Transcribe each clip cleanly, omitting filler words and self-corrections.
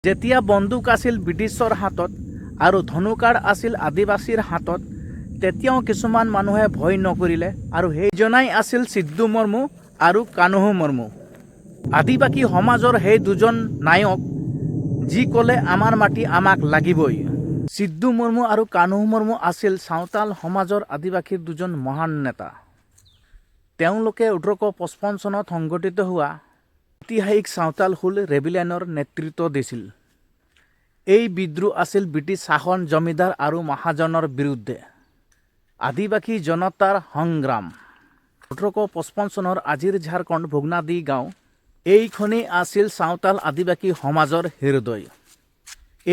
যেতিয়া বন্দুক আছিল ব্ৰিটিছৰ হাতত আৰু ধনুকাঁড় আছিল আদিবাসীৰ হাতত, তেতিয়াও কিছুমান মানুহে ভয় নকৰিলে আৰু সেইজনাই আছিল সিদ্ধু মুৰ্মু আৰু কানুহু মুৰ্মু। আদিবাসী সমাজৰ সেই দুজন নায়ক, যি ক'লে আমাৰ মাটি আমাক লাগিবই। সিদ্ধু মুৰ্মু আৰু কানুহু মুৰ্মু আছিল চাওতাল সমাজৰ আদিবাসীৰ দুজন মহান নেতা। তেওঁলোকে 1855 চনত সংগঠিত হোৱা ঐতিহাসিক চাওতাল হুল ৰেবিলিয়নৰ নেতৃত্ব দিছিল। এই বিদ্ৰোহ আছিল ব্ৰিটিছ শাসন, জমিদাৰ আৰু মহাজনৰ বিৰুদ্ধে আদিবাসী জনতাৰ সংগ্ৰাম। 1855 চনৰ আজিৰ ঝাৰখণ্ড ভোগনাডি গাঁও, এইখনেই আছিল চাওতাল আদিবাসী সমাজৰ হৃদয়।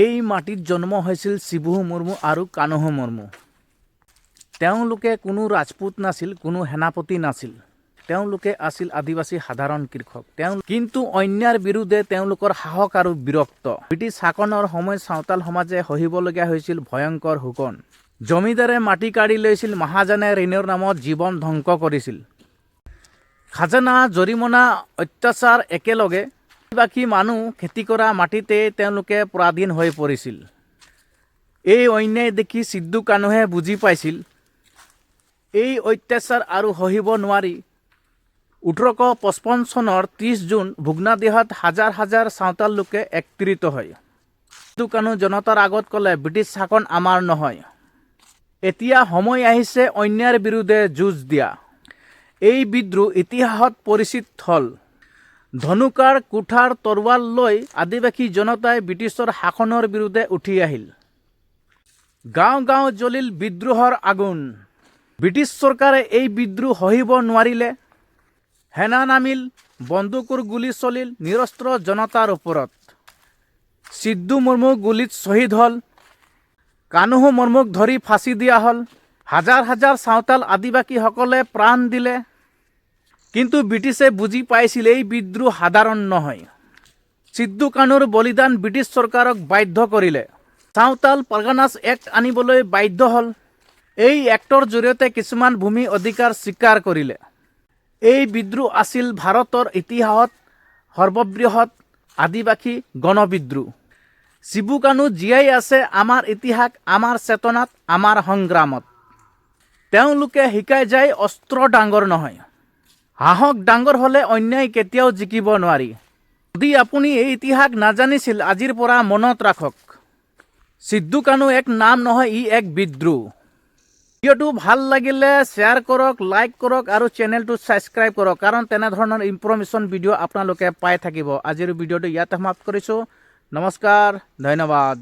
এই মাটিত জন্ম হৈছিল শিবু মুৰ্মু আৰু কানুহু মুৰ্মু। তেওঁলোকে কোনো ৰাজপুত নাছিল, কোনো সেনাপতি নাছিল। তেওঁলোকে আছিল আদিবাসী সাধাৰণ কৃষক। কিন্তু অন্যায়ৰ বিৰুদ্ধে তেওঁলোকৰ সাহস আৰু বীৰত্ব। ব্ৰিটিছ শাসনৰ সময়ত চাওতাল সমাজে সহিবলগীয়া হৈছিল ভয়ংকৰ শোষণ। জমিদাৰে মাটি কাঢ়ি লৈছিল, মহাজনে ঋণৰ নামত জীৱন ধ্বংস কৰিছিল। খাজানা, জৰিমনা, অত্যাচাৰ একেলগে আদিবাসী মানুহ খেতি কৰা মাটিতে তেওঁলোকে পৰাধীন হৈ পৰিছিল। এই অন্যায় দেখি সিদ্ধু কানুহে বুজি পাইছিল, এই অত্যাচাৰ আৰু সহিব নোৱাৰি 1855 চনৰ 30 জুন ভোগনাডিহত হাজাৰ হাজাৰ চাওতাল লোকে একত্ৰিত হয়। সিদ্ধু কানু জনতাৰ আগত ক'লে, ব্ৰিটিছ শাসন আমাৰ নহয়, এতিয়া সময় আহিছে অন্যায়ৰ বিৰুদ্ধে যুঁজ দিয়া। এই বিদ্ৰোহ ইতিহাসত পৰিচিত হ'ল। ধনুকাঁড়, কুঠাৰ, তৰোৱাল লৈ আদিবাসী জনতাই ব্ৰিটিছৰ শাসনৰ বিৰুদ্ধে উঠি আহিল। গাঁও গাঁও জ্বলিল বিদ্ৰোহৰ আগুন। ব্ৰিটিছ চৰকাৰে এই বিদ্ৰোহ সহিব নোৱাৰিলে। সেনা নামিল, বন্দুকৰ গুলী চলিল নিৰস্ত্ৰ জনতাৰ ওপৰত। সিদ্ধু মুৰ্মু গুলীত শ্বহীদ হ'ল, কানুহু মুৰ্মুক ধৰি ফাঁচি দিয়া হ'ল। হাজাৰ হাজাৰ চাওতাল আদিবাসীসকলে প্ৰাণ দিলে। কিন্তু ব্ৰিটিছে বুজি পাইছিল এই বিদ্ৰোহ সাধাৰণ নহয়। সিদ্ধু কানুৰ বলিদান ব্ৰিটিছ চৰকাৰক বাধ্য কৰিলে। চাওতাল পাৰগানাছ এক্ট আনিবলৈ বাধ্য হ'ল। এই এক্টৰ জৰিয়তে কিছুমান ভূমি অধিকাৰ স্বীকাৰ কৰিলে। এই বিদ্ৰোহ আছিল ভাৰতৰ ইতিহাসত সৰ্ববৃহৎ আদিবাসী গণবিদ্ৰোহ। শিবু কানু জীয়াই আছে আমাৰ ইতিহাস, আমাৰ চেতনাত, আমাৰ সংগ্ৰামত। তেওঁলোকে শিকাই যায় অস্ত্ৰ ডাঙৰ নহয়, সাহস ডাঙৰ হ'লে অন্যায় কেতিয়াও জিকিব নোৱাৰি। যদি আপুনি এই ইতিহাস নাজানিছিল, আজিৰ পৰা মনত ৰাখক, সিদ্ধু কানু এক নাম নহয়, ই এক বিদ্ৰোহ। ভিডিঅ'টো ভাল লাগিলে শ্বেয়াৰ কৰক, লাইক কৰক আৰু চেনেলটো ছাবস্ক্ৰাইব কৰক, কাৰণ তেনেধৰণৰ ইনফৰমেশ্যন ভিডিঅ' আপোনালোকে পাই থাকিব। আজিৰ ভিডিঅ'টো ইয়াতে সমাপ্ত কৰিছোঁ। নমস্কাৰ, ধন্যবাদ।